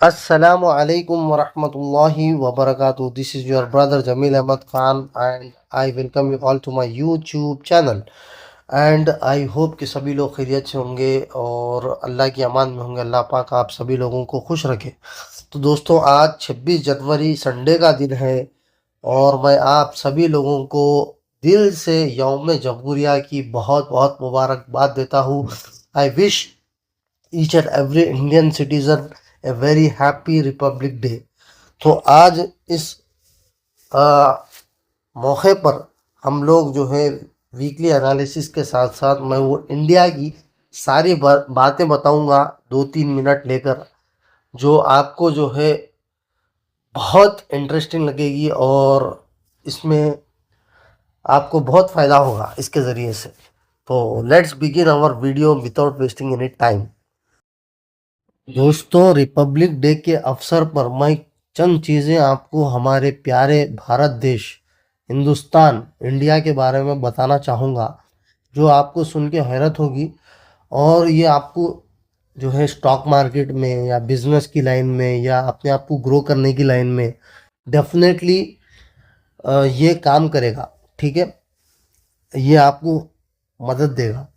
Assalamu alaikum wa rahmatullahi wa barakatuh. This is your brother Jamil Ahmad Khan and I welcome you all to my YouTube channel. And I hope कि सभी लोग खैरियत से होंगे और अल्लाह की अमान में होंगे। अल्लाह पाक आप सभी लोगों को खुश रखे। तो दोस्तों, आज 26 जनवरी संडे का दिन है और मैं आप सभी लोगों को दिल से यौम जमहूरिया की बहुत बहुत मुबारकबाद देता हूँ। I wish each and every Indian citizen a very happy Republic day. तो आज इस मौके पर हम लोग जो है वीकली एनालिसिस के साथ साथ मैं वो इंडिया की सारी बातें बताऊंगा 2-3 मिनट लेकर, जो आपको जो है बहुत इंटरेस्टिंग लगेगी और इसमें आपको बहुत फ़ायदा होगा इसके ज़रिए से। तो let's begin our video without wasting any time. दोस्तों, रिपब्लिक डे के अवसर पर मैं चंद चीज़ें आपको हमारे प्यारे भारत देश हिंदुस्तान इंडिया के बारे में बताना चाहूँगा, जो आपको सुन के हैरत होगी। और ये आपको जो है स्टॉक मार्केट में या बिजनेस की लाइन में या अपने आप को ग्रो करने की लाइन में डेफिनेटली ये काम करेगा। ठीक है, ये आपको मदद देगा।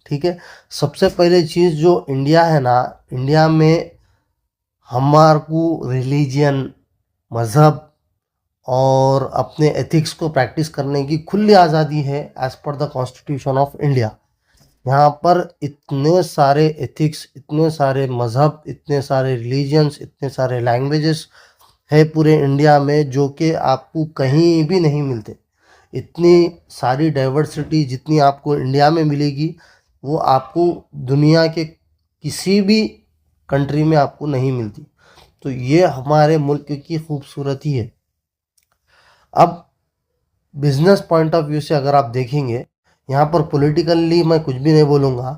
ठीक है, सबसे पहले चीज़ जो इंडिया है ना, इंडिया में हमारे को रिलीजियन, मज़हब और अपने एथिक्स को प्रैक्टिस करने की खुली आज़ादी है as per the constitution of India. यहाँ पर इतने सारे एथिक्स, इतने सारे मज़हब, इतने सारे रिलीजियंस, इतने सारे लैंग्वेजेस है पूरे इंडिया में, जो कि आपको कहीं भी नहीं मिलते। इतनी सारी डाइवर्सिटी जितनी आपको इंडिया में मिलेगी वो आपको दुनिया के किसी भी कंट्री में आपको नहीं मिलती। तो ये हमारे मुल्क की खूबसूरती है। अब बिजनेस पॉइंट ऑफ व्यू से अगर आप देखेंगे, यहाँ पर पॉलिटिकली मैं कुछ भी नहीं बोलूँगा।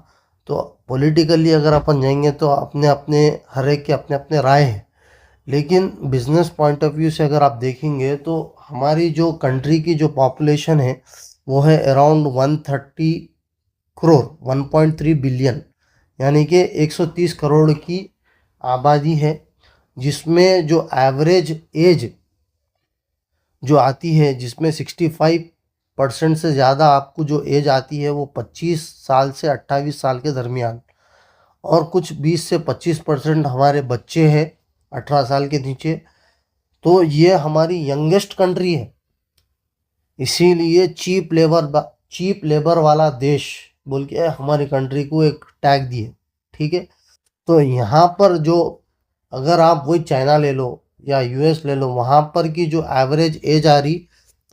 तो पॉलिटिकली अगर अपन जाएंगे तो अपने अपने हर एक के अपने अपने राय हैं, लेकिन बिजनेस पॉइंट ऑफ व्यू से अगर आप देखेंगे तो हमारी जो कंट्री की जो पॉपुलेशन है वो है अराउंड 130 करोड़, 1.3 बिलियन, यानी कि 130 करोड़ की आबादी है, जिसमें जो एवरेज एज जो आती है, जिसमें 65% से ज़्यादा आपको जो एज आती है वो 25 साल से 28 साल के दरमियान, और कुछ 20 से 25% हमारे बच्चे हैं 18 साल के नीचे। तो ये हमारी यंगेस्ट कंट्री है, इसीलिए चीप लेबर वाला देश बोल के हमारी कंट्री को एक टैग दिए। ठीक है, तो यहाँ पर जो अगर आप वही चाइना ले लो या यूएस ले लो, वहाँ पर की जो एवरेज एज आ रही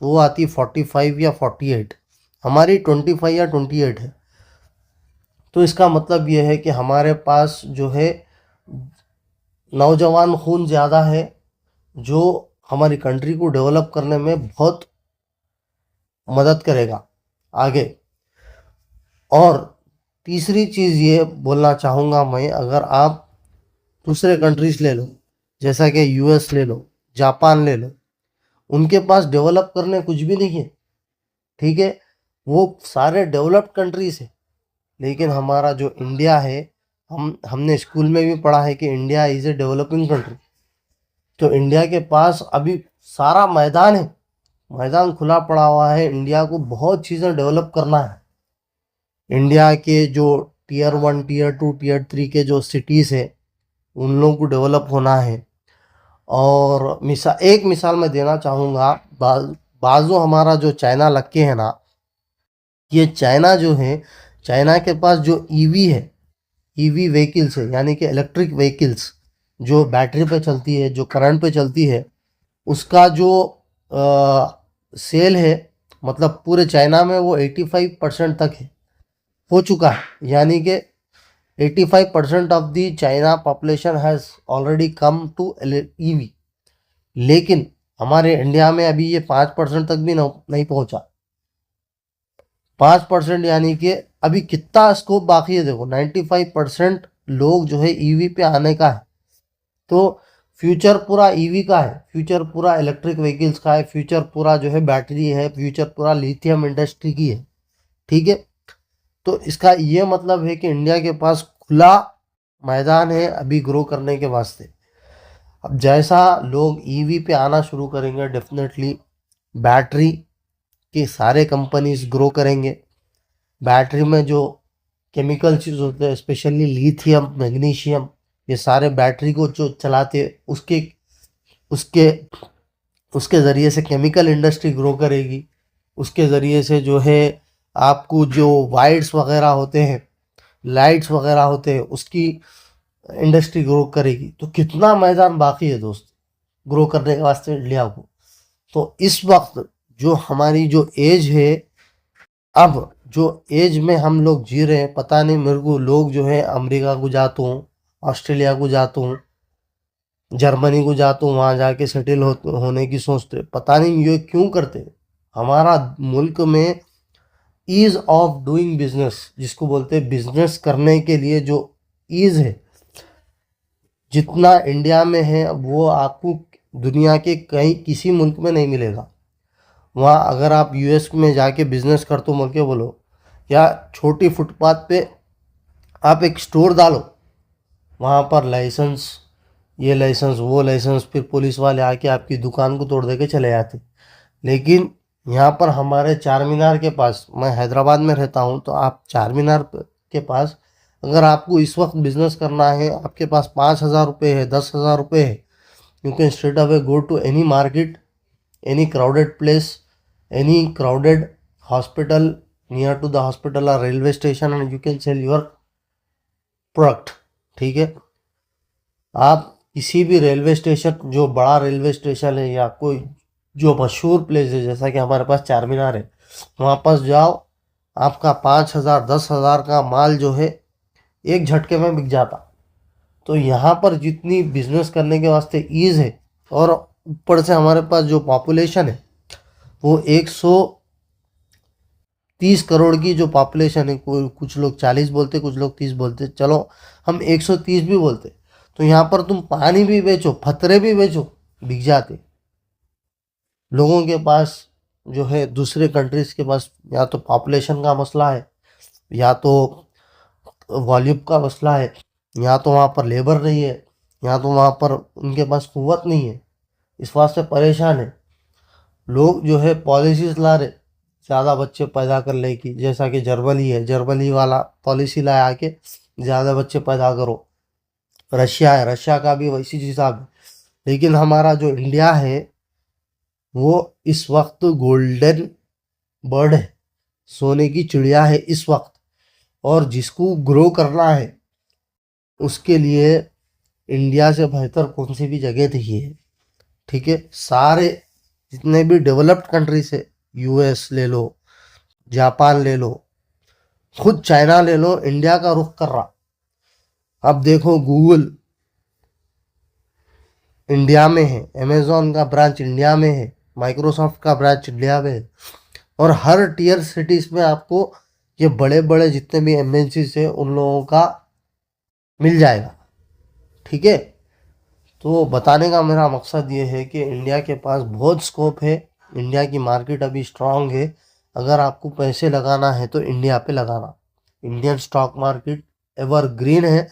वो आती 45 या 48, हमारी 25 या 28 है। तो इसका मतलब ये है कि हमारे पास जो है नौजवान खून ज़्यादा है, जो हमारी कंट्री को डेवलप करने में बहुत मदद करेगा आगे। और तीसरी चीज़ ये बोलना चाहूँगा मैं, अगर आप दूसरे कंट्रीज़ ले लो, जैसा कि यूएस ले लो, जापान ले लो, उनके पास डेवलप करने कुछ भी नहीं है। ठीक है, वो सारे डेवलप्ड कंट्रीज़ है, लेकिन हमारा जो इंडिया है, हमने स्कूल में भी पढ़ा है कि India is a developing country. तो इंडिया के पास अभी सारा मैदान है, मैदान खुला पड़ा हुआ है। इंडिया को बहुत चीज़ें डेवलप करना है। इंडिया के जो टीयर 1, टीयर 2, टीयर 3 के जो सिटीज़ है, उन लोगों को डेवलप होना है। और एक मिसाल मैं देना चाहूँगा, बाजू हमारा जो चाइना लग के है ना, ये चाइना जो है, चाइना के पास जो ईवी है, ईवी व्हीकल्स है, यानी कि इलेक्ट्रिक व्हीकल्स जो बैटरी पे चलती है, जो करंट पे चलती है, उसका जो सेल है, मतलब पूरे चाइना में वो 85% तक है, हो चुका है। यानी कि 85% of the China population has already come to EV. लेकिन हमारे इंडिया में अभी ये 5% तक भी नहीं पहुंचा। 5%, यानी कि अभी कितना स्कोप बाकी है। देखो, 95% लोग जो है ईवी पे आने का है। तो फ्यूचर पूरा ईवी का है, फ्यूचर पूरा इलेक्ट्रिक व्हीकल्स का है, फ्यूचर पूरा जो है बैटरी है, फ्यूचर पूरा लिथियम इंडस्ट्री की है। ठीक है, तो इसका ये मतलब है कि इंडिया के पास खुला मैदान है अभी ग्रो करने के वास्ते। अब जैसा लोग ईवी पे आना शुरू करेंगे, डेफिनेटली बैटरी के सारे कंपनीज ग्रो करेंगे। बैटरी में जो केमिकल चीज़ होते हैं, स्पेशली लिथियम, मैग्नीशियम, ये सारे बैटरी को जो चलाते हैं, उसके उसके उसके ज़रिए से केमिकल इंडस्ट्री ग्रो करेगी। उसके ज़रिए से जो है आपको जो वायर्स वगैरह होते हैं, लाइट्स वगैरह होते हैं, उसकी इंडस्ट्री ग्रो करेगी। तो कितना मैदान बाकी है दोस्त ग्रो करने के वास्ते इंडिया को। तो इस वक्त जो हमारी जो एज है, अब जो एज में हम लोग जी रहे हैं, पता नहीं मेरे को, लोग जो है अमेरिका को जाता हूँ, ऑस्ट्रेलिया को जाता हूँ, जर्मनी को जाता हूँ, वहाँ जाके सेटल होने की सोचते, पता नहीं ये क्यों करते। हमारा मुल्क में ईज ऑफ डूइंग बिजनेस, जिसको बोलते हैं बिजनेस करने के लिए जो ईज है, जितना इंडिया में है वो आपको दुनिया के कहीं किसी मुल्क में नहीं मिलेगा। वहाँ अगर आप यूएस में जाके बिजनेस करते हो बोल के बोलो, या छोटी फुटपाथ पे आप एक स्टोर डालो, वहाँ पर लाइसेंस, ये लाइसेंस वो लाइसेंस, फिर पुलिस वाले आके आपकी दुकान को तोड़ दे के चले जाते। लेकिन यहाँ पर हमारे चार मीनार के पास, मैं हैदराबाद में रहता हूँ, तो आप चार मीनार के पास अगर आपको इस वक्त बिजनेस करना है, आपके पास 5,000 रुपये है, 10,000 रुपये है, you can straight away go to any market, any crowded place, any crowded hospital, near to the hospital और railway station, and you can sell your product. ठीक है, आप किसी भी रेलवे स्टेशन, जो बड़ा रेलवे स्टेशन है या कोई जो मशहूर प्लेस है, जैसा कि हमारे पास चार मीनार है, वहाँ पास जाओ, आपका 5,000 10,000 का माल जो है एक झटके में बिक जाता। तो यहाँ पर जितनी बिजनेस करने के वास्ते ईज़ है, और ऊपर से हमारे पास जो पॉपुलेशन है वो 130 करोड़ की जो पॉपुलेशन है, कुछ लोग 40 बोलते, कुछ लोग 30 बोलते, चलो हम 130 भी बोलते। तो यहाँ पर तुम पानी भी बेचो, फतरे भी बेचो, बिक जाते। लोगों के पास जो है दूसरे कंट्रीज के पास या तो पॉपुलेशन का मसला है, या तो वॉल्यूम का मसला है, या तो वहाँ पर लेबर नहीं है, या तो वहाँ पर उनके पास कुव्वत नहीं है, इस वास्ते परेशान है। लोग जो है पॉलिसीज ला रहे ज़्यादा बच्चे पैदा करने की, जैसा कि जर्मनी है, जर्मनी वाला पॉलिसी लाया आके ज़्यादा बच्चे पैदा करो। रशिया है, रशिया का भी वैसी हिसाब है। लेकिन हमारा जो इंडिया है वो इस वक्त गोल्डन बर्ड है, सोने की चिड़िया है इस वक्त। और जिसको ग्रो करना है उसके लिए इंडिया से बेहतर कौन सी भी जगह नहीं है। ठीक है, सारे जितने भी डेवलप्ड कंट्रीज है, यूएस ले लो, जापान ले लो, खुद चाइना ले लो, इंडिया का रुख कर रहा। अब देखो गूगल इंडिया में है, अमेजोन का ब्रांच इंडिया में है, माइक्रोसॉफ्ट का ब्रांच इंडिया में है, और हर टीयर सिटीज़ में आपको ये बड़े बड़े जितने भी एमएनसीज है उन लोगों का मिल जाएगा। ठीक है, तो बताने का मेरा मकसद ये है कि इंडिया के पास बहुत स्कोप है, इंडिया की मार्केट अभी स्ट्रांग है। अगर आपको पैसे लगाना है तो इंडिया पे लगाना। Indian stock market ever green है।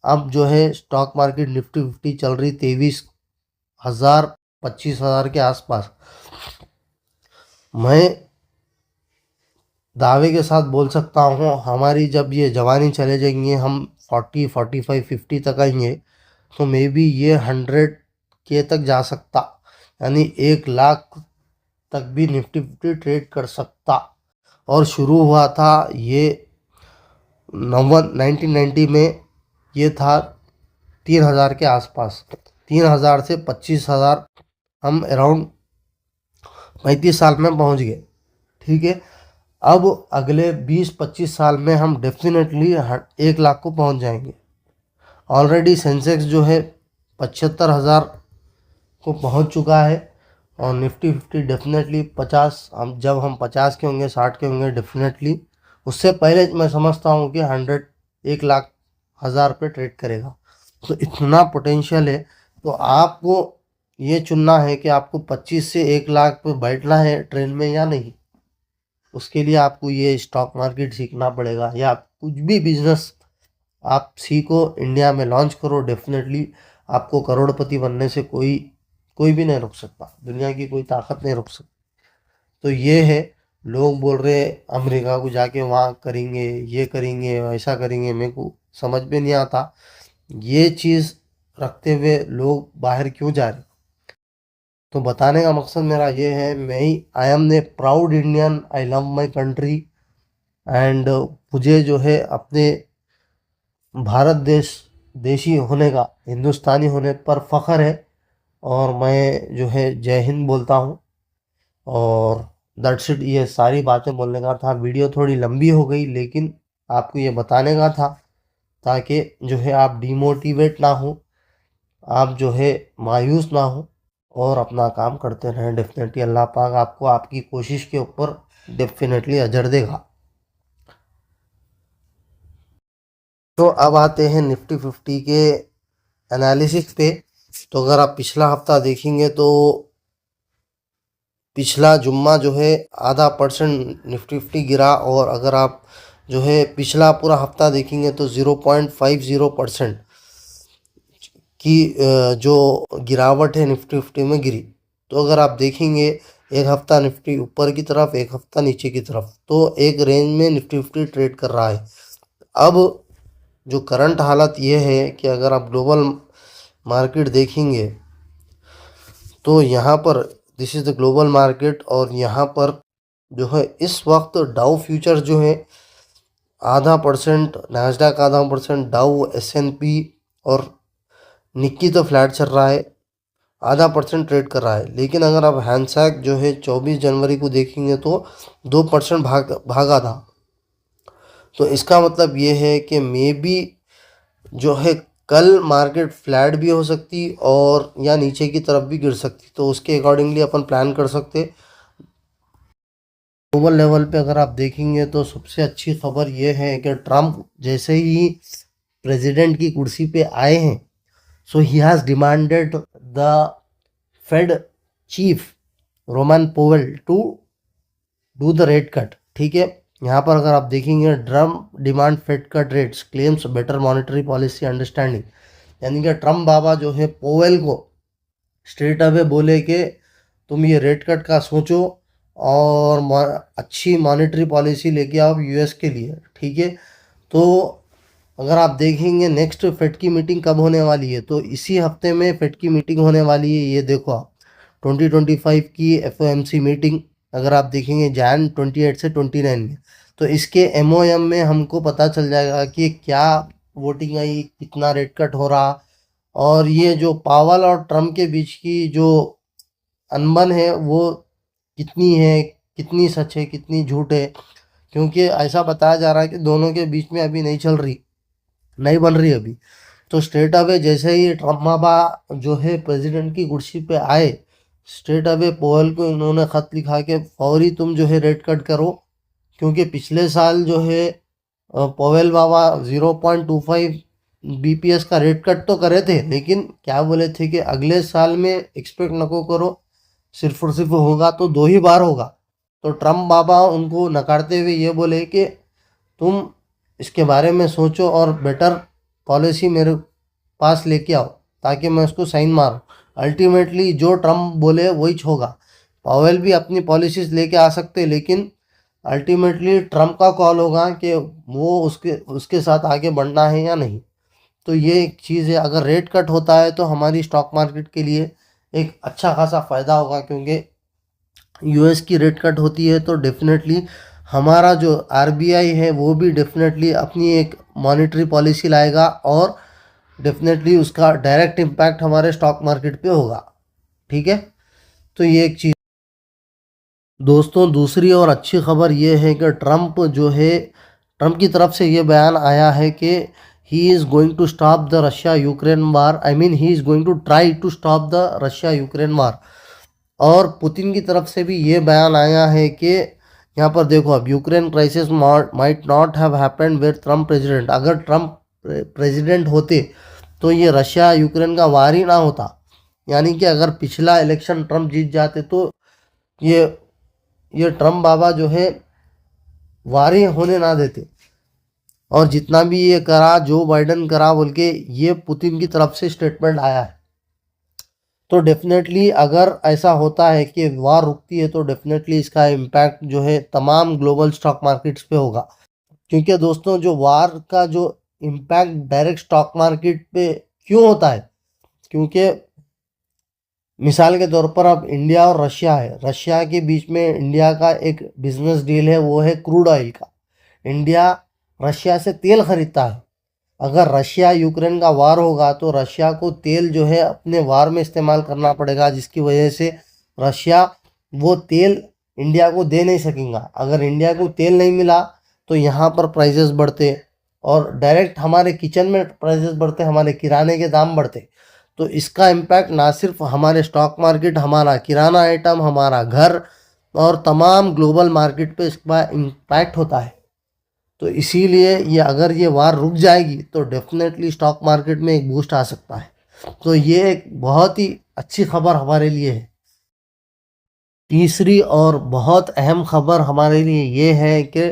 अब जो है स्टॉक मार्केट निफ्टी 50 चल रही 23,000 25,000 के आसपास। मैं दावे के साथ बोल सकता हूँ हमारी जब ये जवानी चले जाएंगे, हम 40 45 50 तक आएंगे, तो मे बी ये 100 के तक जा सकता, यानी 1 लाख तक भी निफ्टी 50 ट्रेड कर सकता। और शुरू हुआ था ये 1990 में, ये था 3,000 के आसपास। 3,000 से 25,000 हम अराउंड 35 साल में पहुंच गए। ठीक है, अब अगले 20-25 साल में हम डेफिनेटली 1 लाख को पहुंच जाएंगे। ऑलरेडी सेंसेक्स जो है 75,000 को पहुंच चुका है, और निफ्टी 50 डेफिनेटली 50, हम जब हम 50 के होंगे 60 के होंगे डेफिनेटली, उससे पहले मैं समझता हूं कि 1,00,000 पे ट्रेड करेगा। तो इतना पोटेंशियल है। तो आपको ये चुनना है कि आपको 25 से 1 लाख पे बैठना है ट्रेन में या नहीं। उसके लिए आपको ये स्टॉक मार्केट सीखना पड़ेगा, या कुछ भी बिजनेस आप सीखो, इंडिया में लॉन्च करो, डेफिनेटली आपको करोड़पति बनने से कोई कोई भी नहीं रोक सकता, दुनिया की कोई ताकत नहीं रोक सकती। तो ये है, लोग बोल रहे अमेरिका को जाके वहाँ करेंगे, ये करेंगे, ऐसा करेंगे, मेरे को समझ में नहीं आता ये चीज़ रखते हुए लोग बाहर क्यों जा रहे। तो बताने का मकसद मेरा ये है, मैं ही I am a proud Indian, I love my country and मुझे जो है अपने भारत देशी होने का, हिंदुस्तानी होने पर फ़ख्र है। और मैं जो है जय हिंद बोलता हूँ। और दैट्स इट, ये सारी बातें बोलने का था। वीडियो थोड़ी लंबी हो गई, लेकिन आपको ये बताने का था ताकि जो है आप डिमोटिवेट ना हो, आप जो है मायूस ना हो और अपना काम करते रहें। डेफिनेटली अल्लाह पाक आपको आपकी कोशिश के ऊपर डेफिनेटली अजर देगा। तो अब आते हैं निफ्टी 50 के एनालिसिस पे। तो अगर आप पिछला हफ्ता देखेंगे तो पिछला जुम्मा जो है ½ % निफ्टी 50 गिरा, और अगर आप जो है पिछला पूरा हफ्ता देखेंगे तो 0.50% की जो गिरावट है निफ्टी 50 में गिरी। तो अगर आप देखेंगे एक हफ्ता निफ्टी ऊपर की तरफ, एक हफ्ता नीचे की तरफ, तो एक रेंज में निफ्टी 50 ट्रेड कर रहा है। अब जो करंट हालत ये है कि अगर आप ग्लोबल मार्केट देखेंगे तो यहाँ पर this is the global market, और यहाँ पर जो है इस वक्त डाउ फ्यूचर जो है ½ %, नैस्डैक ½ %, डाउ S&P और निक्की तो फ्लैट चल रहा है, ½ % ट्रेड कर रहा है। लेकिन अगर आप हैंडसैक जो है 24 जनवरी को देखेंगे तो 2% भागा था। तो इसका मतलब ये है कि मे बी जो है कल मार्केट फ्लैट भी हो सकती और या नीचे की तरफ भी गिर सकती। तो उसके अकॉर्डिंगली अपन प्लान कर सकते। ग्लोबल लेवल पे अगर आप देखेंगे तो सबसे अच्छी खबर ये है कि ट्रम्प जैसे ही प्रेसिडेंट की कुर्सी पे आए हैं, so he has demanded the Fed chief Jerome Powell to do the rate cut. ठीक है, यहाँ पर अगर आप देखेंगे Trump demand Fed cut rates claims better monetary policy understanding, यानी कि ट्रम्प बाबा जो है पोवेल को स्ट्रेट अवे बोले कि तुम ये रेट कट का सोचो और अच्छी मॉनेटरी पॉलिसी लेके आओ यूएस के लिए। ठीक है, तो अगर आप देखेंगे नेक्स्ट फेड की मीटिंग कब होने वाली है, तो इसी हफ्ते में फेड की मीटिंग होने वाली है। ये देखो आप 2025 की FOMC मीटिंग अगर आप देखेंगे जैन 28 से 29 में, तो इसके MOM में हमको पता चल जाएगा कि क्या वोटिंग आई, कितना रेट कट हो रहा, और ये जो पावल और ट्रम्प के बीच की जो अनबन है वो कितनी है, कितनी सच है, कितनी झूठ है। क्योंकि ऐसा बताया जा रहा है कि दोनों के बीच में अभी नहीं चल रही, नहीं बन रही अभी। तो स्ट्रेट अवे जैसे ही ट्रम्प बाबा जो है प्रेसिडेंट की कुर्सी पे आए, स्ट्रेट अवे पोवेल को इन्होंने ख़त लिखा के फौरी तुम जो है रेट कट करो। क्योंकि पिछले साल जो है पोवेल बाबा 0.25 BPS का रेट कट तो करे थे, लेकिन क्या बोले थे कि अगले साल में एक्सपेक्ट नको करो, सिर्फ और सिर्फ होगा तो 2 ही बार होगा। तो ट्रम्प बाबा उनको नकारते हुए ये बोले कि तुम इसके बारे में सोचो और बेटर पॉलिसी मेरे पास लेके आओ ताकि मैं उसको साइन मारूं। अल्टीमेटली जो ट्रम्प बोले वही होगा। पावेल भी अपनी पॉलिसीज लेके आ सकते, लेकिन अल्टीमेटली ट्रम्प का कॉल होगा कि वो उसके साथ आगे बढ़ना है या नहीं। तो ये एक चीज़ है, अगर रेट कट होता है तो हमारी स्टॉक मार्केट के लिए एक अच्छा खासा फ़ायदा होगा। क्योंकि यूएस की रेट कट होती है तो डेफिनेटली हमारा जो RBI है वो भी डेफिनेटली अपनी एक मॉनेटरी पॉलिसी लाएगा और डेफिनेटली उसका डायरेक्ट इम्पैक्ट हमारे स्टॉक मार्केट पे होगा। ठीक है, तो ये एक चीज़। दोस्तों दूसरी और अच्छी खबर ये है कि ट्रम्प की तरफ से ये बयान आया है कि he is going to stop the Russia Ukraine war, I mean he is going to try to stop the Russia Ukraine war. और पुतिन की तरफ से भी ये बयान आया है कि यहाँ पर देखो अब Ukraine crisis might not have happened with Trump president. अगर ट्रम्प प्रेसिडेंट होते तो ये रशिया यूक्रेन का वार ही ना होता। यानी कि अगर पिछला इलेक्शन ट्रम्प जीत जाते तो ये ट्रम्प बाबा जो है वार ही होने ना देते। और जितना भी ये करा, जो बाइडन करा बोल के ये पुतिन की तरफ से स्टेटमेंट आया है। तो डेफिनेटली अगर ऐसा होता है कि वार रुकती है तो डेफिनेटली इसका इम्पैक्ट जो है तमाम ग्लोबल स्टॉक मार्केट्स पे होगा। क्योंकि दोस्तों जो वार का जो इम्पैक्ट डायरेक्ट स्टॉक मार्केट पे क्यों होता है, क्योंकि मिसाल के तौर पर अब इंडिया और रशिया है, रशिया के बीच में इंडिया का एक बिजनेस डील है, वो है क्रूड ऑयल का। इंडिया रशिया से तेल खरीदता है। अगर रशिया यूक्रेन का वार होगा तो रशिया को तेल जो है अपने वार में इस्तेमाल करना पड़ेगा, जिसकी वजह से रशिया वो तेल इंडिया को दे नहीं सकेगा। अगर इंडिया को तेल नहीं मिला तो यहाँ पर प्राइसेस बढ़ते और डायरेक्ट हमारे किचन में प्राइसेस बढ़ते, हमारे किराने के दाम बढ़ते। तो इसका इम्पैक्ट ना सिर्फ हमारे स्टॉक मार्केट, हमारा किराना आइटम, हमारा घर और तमाम ग्लोबल मार्केट पे इसका इम्पैक्ट होता है। तो इसीलिए ये अगर ये वार रुक जाएगी तो डेफिनेटली स्टॉक मार्केट में एक बूस्ट आ सकता है। तो ये एक बहुत ही अच्छी खबर हमारे लिए है। तीसरी और बहुत अहम खबर हमारे लिए ये है कि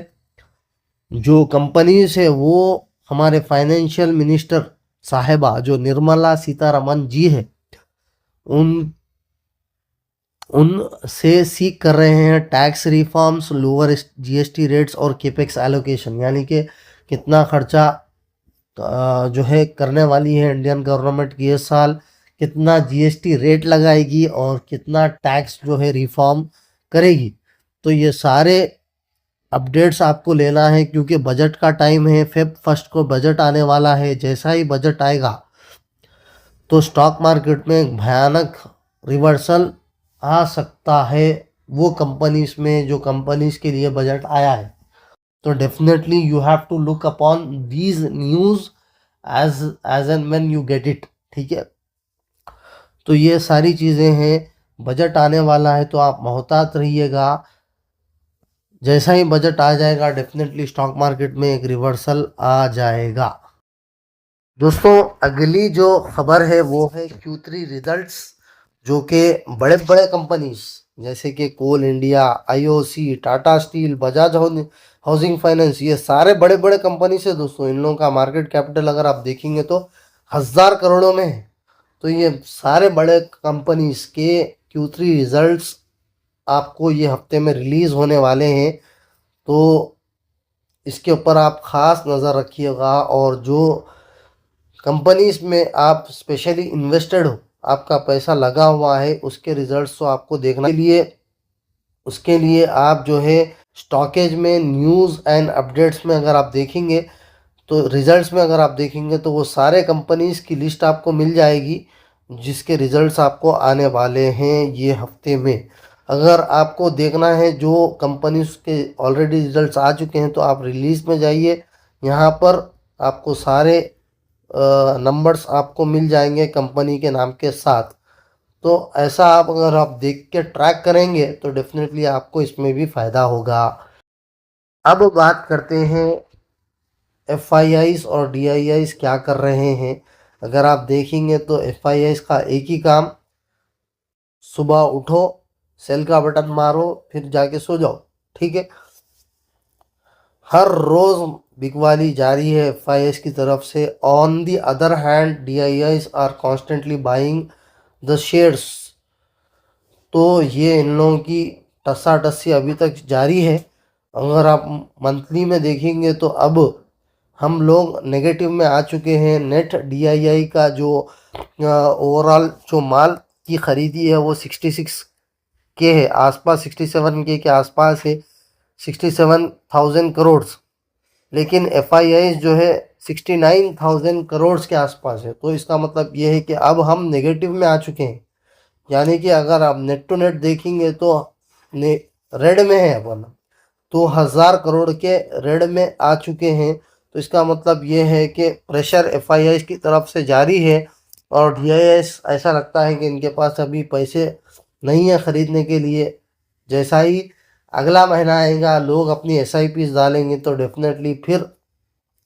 जो कंपनीज है वो हमारे फाइनेंशियल मिनिस्टर साहिबा जो निर्मला सीतारमन जी है उन उनसे सीख कर रहे हैं tax reforms, lower GST rates और केपेक्स एलोकेशन, यानी कि कितना खर्चा जो है करने वाली है इंडियन गवर्नमेंट की इस साल, कितना जीएसटी रेट लगाएगी और कितना टैक्स जो है रिफॉर्म करेगी। तो ये सारे अपडेट्स आपको लेना है क्योंकि बजट का टाइम है। फेब 1 को बजट आने वाला है। जैसा ही बजट आएगा तो स्टॉक मार्केट में एक भयानक रिवर्सल आ सकता है वो कंपनीज में जो कंपनीज के लिए बजट आया है। तो definitely you have to look upon these news as and when you get it. ठीक है, तो ये सारी चीज़ें हैं। बजट आने वाला है तो आप मोहतात रहिएगा। जैसा ही बजट आ जाएगा डेफिनेटली स्टॉक मार्केट में एक रिवर्सल आ जाएगा। दोस्तों अगली जो खबर है वो है Q3 रिजल्ट्स, जो कि बड़े बड़े कंपनीज जैसे कि Coal India, IOC, Tata Steel, Bajaj Housing Finance, ये सारे बड़े बड़े कंपनी से दोस्तों इन लोगों का मार्केट कैपिटल अगर आप देखेंगे तो 1000 करोड़ों में है। तो ये सारे बड़े कंपनीज के Q3 रिजल्ट्स आपको ये हफ्ते में रिलीज़ होने वाले हैं। तो इसके ऊपर आप ख़ास नज़र रखिएगा और जो कंपनीज में आप स्पेशली इन्वेस्टेड हो, आपका पैसा लगा हुआ है, उसके रिजल्ट्स तो आपको देखने के लिए उसके लिए आप जो है स्टॉकेज में न्यूज़ एंड अपडेट्स में अगर आप देखेंगे तो रिजल्ट्स में अगर आप देखेंगे तो वो सारे कंपनीज की लिस्ट आपको मिल जाएगी जिसके रिजल्ट्स आपको आने वाले हैं ये हफ्ते में। अगर आपको देखना है जो कंपनीज के ऑलरेडी रिजल्ट्स आ चुके हैं तो आप रिलीज़ में जाइए, यहाँ पर आपको सारे नंबर्स आपको मिल जाएंगे कंपनी के नाम के साथ। तो ऐसा आप अगर आप देख के ट्रैक करेंगे तो डेफिनेटली आपको इसमें भी फ़ायदा होगा। अब बात करते हैं FIIs और DIIs क्या कर रहे हैं। अगर आप देखेंगे तो FIIs का एक ही काम, सुबह उठो, सेल का बटन मारो, फिर जाके सो जाओ। ठीक है, हर रोज़ बिकवाली जारी है FIIs की तरफ से। On the other hand DIIs are constantly buying the shares. तो ये इन लोगों की टस्साटस्सी अभी तक जारी है। अगर आप मंथली में देखेंगे तो अब हम लोग नेगेटिव में आ चुके हैं। नेट DII का जो ओवरऑल जो माल की खरीदी है वो 66 के है आसपास, 67 के आसपास है, 67,000 करोड़। लेकिन FIIs जो है 69,000 करोड़ के आसपास है। तो इसका मतलब ये है कि अब हम नेगेटिव में आ चुके हैं। यानी कि अगर आप नेट टू नेट देखेंगे तो रेड में है अपन, तो 1000 करोड़ के रेड में आ चुके हैं। तो इसका मतलब ये है कि प्रेशर FIIs की तरफ से जारी है और DIIs ऐसा लगता है कि इनके पास अभी पैसे नहीं है ख़रीदने के लिए। जैसा ही अगला महीना आएगा लोग अपनी SIPs डालेंगे तो डेफिनेटली फिर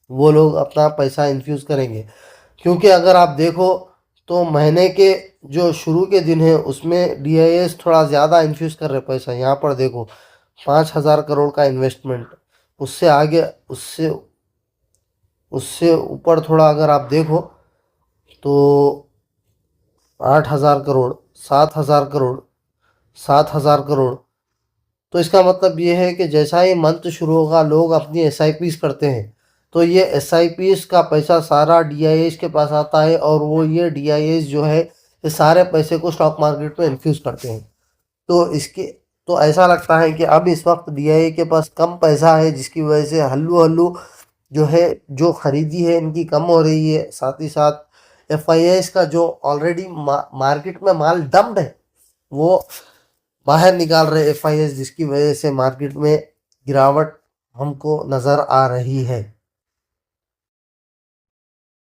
वो लोग अपना पैसा इन्फ्यूज़ करेंगे। क्योंकि अगर आप देखो तो महीने के जो शुरू के दिन है उसमें DIIs थोड़ा ज़्यादा इन्फ्यूज़ कर रहे पैसा। यहाँ पर देखो 5000 करोड़ का इन्वेस्टमेंट, उससे आगे उससे उससे ऊपर थोड़ा अगर आप देखो तो 8,000 करोड़, 7,000 करोड़, 7,000 करोड़। तो इसका मतलब ये है कि जैसा ही मंथ शुरू होगा लोग अपनी एसआईपीस करते हैं, तो ये एसआईपीस का पैसा सारा डीआईएस के पास आता है और वो ये डीआईएस जो है ये सारे पैसे को स्टॉक मार्केट में इन्फ्यूज करते हैं। तो इसके तो ऐसा लगता है कि अब इस वक्त डीआईए के पास कम पैसा है, जिसकी वजह से हल्लू हल्लू जो है जो खरीदी है इनकी कम हो रही है। साथ ही साथ एफआईएस का जो ऑलरेडी मार्केट में माल डंप्ड है वो बाहर निकाल रहे एफआईएस, जिसकी वजह से मार्केट में गिरावट हमको नज़र आ रही है।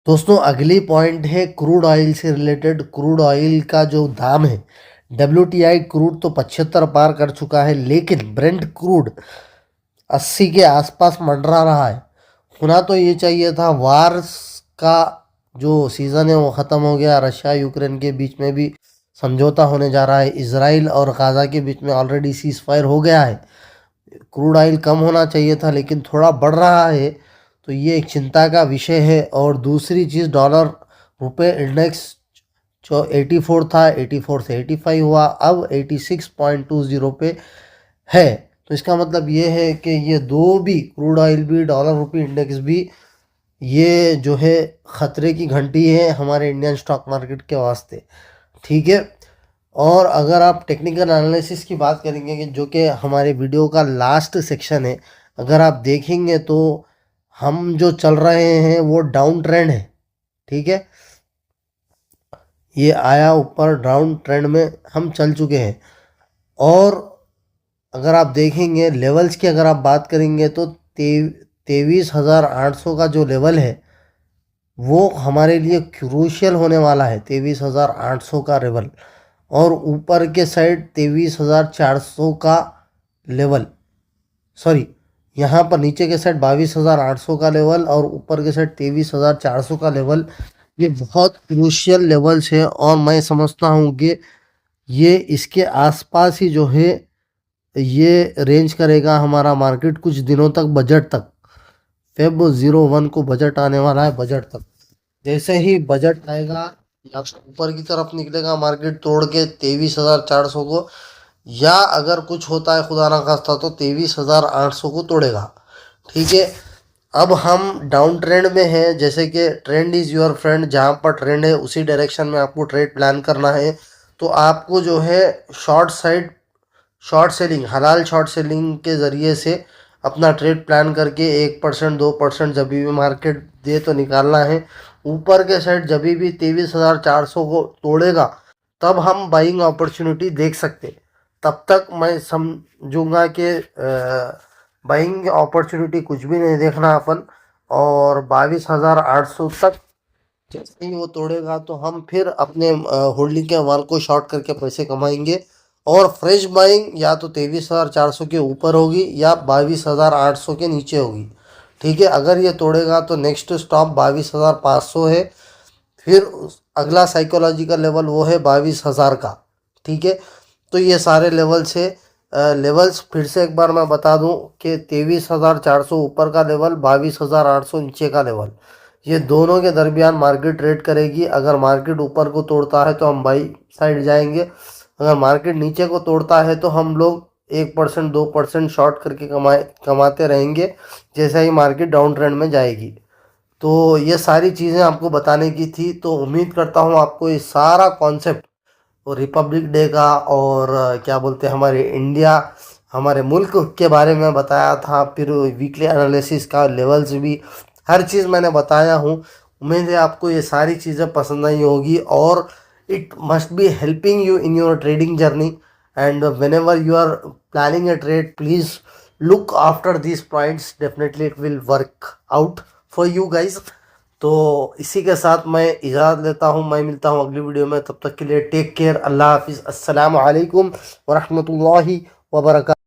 दोस्तों अगली पॉइंट है क्रूड ऑयल से रिलेटेड। क्रूड ऑयल का जो दाम है, WTI क्रूड तो 75 पार कर चुका है, लेकिन ब्रेंट क्रूड 80 के आसपास मंडरा रहा है। होना तो ये चाहिए था, वार्स का जो सीज़न है वो ख़त्म हो गया, रशिया यूक्रेन के बीच में भी समझौता होने जा रहा है, इसराइल और गाज़ा के बीच में ऑलरेडी सीज़ फायर हो गया है। क्रूड ऑयल कम होना चाहिए था लेकिन थोड़ा बढ़ रहा है, तो ये एक चिंता का विषय है। और दूसरी चीज़, डॉलर रुपए इंडेक्स जो 84 था, 84 से 85 हुआ, अब 86.20 पे है। तो इसका मतलब ये है कि ये दो भी, क्रूड ऑयल भी डॉलर रुपये इंडेक्स भी, ये जो है ख़तरे की घंटी है हमारे इंडियन स्टॉक मार्केट के वास्ते। ठीक है। और अगर आप टेक्निकल एनालिसिस की बात करेंगे कि जो कि हमारे वीडियो का लास्ट सेक्शन है, अगर आप देखेंगे तो हम जो चल रहे हैं वो डाउन ट्रेंड है। ठीक है, ये आया ऊपर, डाउन ट्रेंड में हम चल चुके हैं। और अगर आप देखेंगे लेवल्स की अगर आप बात करेंगे तो 23,800 का जो लेवल है वो हमारे लिए क्रूशियल होने वाला है, 23,800 का लेवल। और ऊपर के साइड 23,400 का लेवल, सॉरी यहाँ पर नीचे के साइड 22,800 का लेवल और ऊपर के साइड 23,400 का लेवल। ये बहुत क्रूशियल लेवल्स है और मैं समझता हूँ कि ये इसके आसपास ही जो है ये रेंज करेगा हमारा मार्केट कुछ दिनों तक, बजट तक। Feb 01 को बजट आने वाला है, बजट तक। जैसे ही बजट आएगा या तो ऊपर की तरफ निकलेगा मार्केट तोड़ के 23,400 को, या अगर कुछ होता है खुदा ना खास्ता तो 23,800 को तोड़ेगा। ठीक है। अब हम डाउन ट्रेंड में हैं, जैसे कि ट्रेंड इज़ योर फ्रेंड, जहाँ पर ट्रेंड है उसी डायरेक्शन में आपको ट्रेड प्लान करना है। तो आपको जो है शॉर्ट साइड, शॉर्ट सेलिंग, हलाल शॉर्ट सेलिंग के ज़रिए से अपना ट्रेड प्लान करके 1% 2% जब भी मार्केट दे तो निकालना है। ऊपर के साइड जब भी 23,400 को तोड़ेगा तब हम बाइंग अपॉर्चुनिटी देख सकते। तब तक मैं समझूंगा कि बाइंग अपॉर्चुनिटी कुछ भी नहीं देखना अपन। और 22,800 तक जैसे ही वो तोड़ेगा तो हम फिर अपने होल्डिंग के माल को शॉर्ट करके पैसे कमाएंगे। और फ्रेश बाइंग या तो 23,400 के ऊपर होगी या 22,800 के नीचे होगी। ठीक है। अगर ये तोड़ेगा तो नेक्स्ट स्टॉप 22,500 है, फिर अगला साइकोलॉजिकल लेवल वो है 22,000 का। ठीक है। तो ये सारे लेवल्स है। लेवल्स फिर से एक बार मैं बता दूं कि 23,400 ऊपर का लेवल, 22,800 नीचे का लेवल, ये दोनों के दरमियान मार्केट ट्रेड करेगी। अगर मार्केट ऊपर को तोड़ता है तो हम बाई साइड जाएंगे, अगर मार्केट नीचे को तोड़ता है तो हम लोग 1% 2% शॉर्ट करके कमाते रहेंगे जैसे ही मार्केट डाउन ट्रेंड में जाएगी। तो ये सारी चीज़ें आपको बताने की थी। तो उम्मीद करता हूँ आपको ये सारा कॉन्सेप्ट, और रिपब्लिक डे का और क्या बोलते हैं हमारे इंडिया, हमारे मुल्क के बारे में बताया था, फिर वीकली एनालिसिस का लेवल्स भी, हर चीज़ मैंने बताया हूँ। उम्मीद है आपको ये सारी चीज़ें पसंद आई होगी और it must be helping you in your trading journey. And whenever you are planning a trade, please look after these points, definitely it will work out for you guys. तो इसी के साथ मैं इजाज़त लेता हूँ, मैं मिलता हूँ अगली वीडियो में। तब तक के लिए टेक केयर, अल्लाह हाफिज़, अस्सलाम वालेकुम व रहमतुल्लाहि व बरकातहू।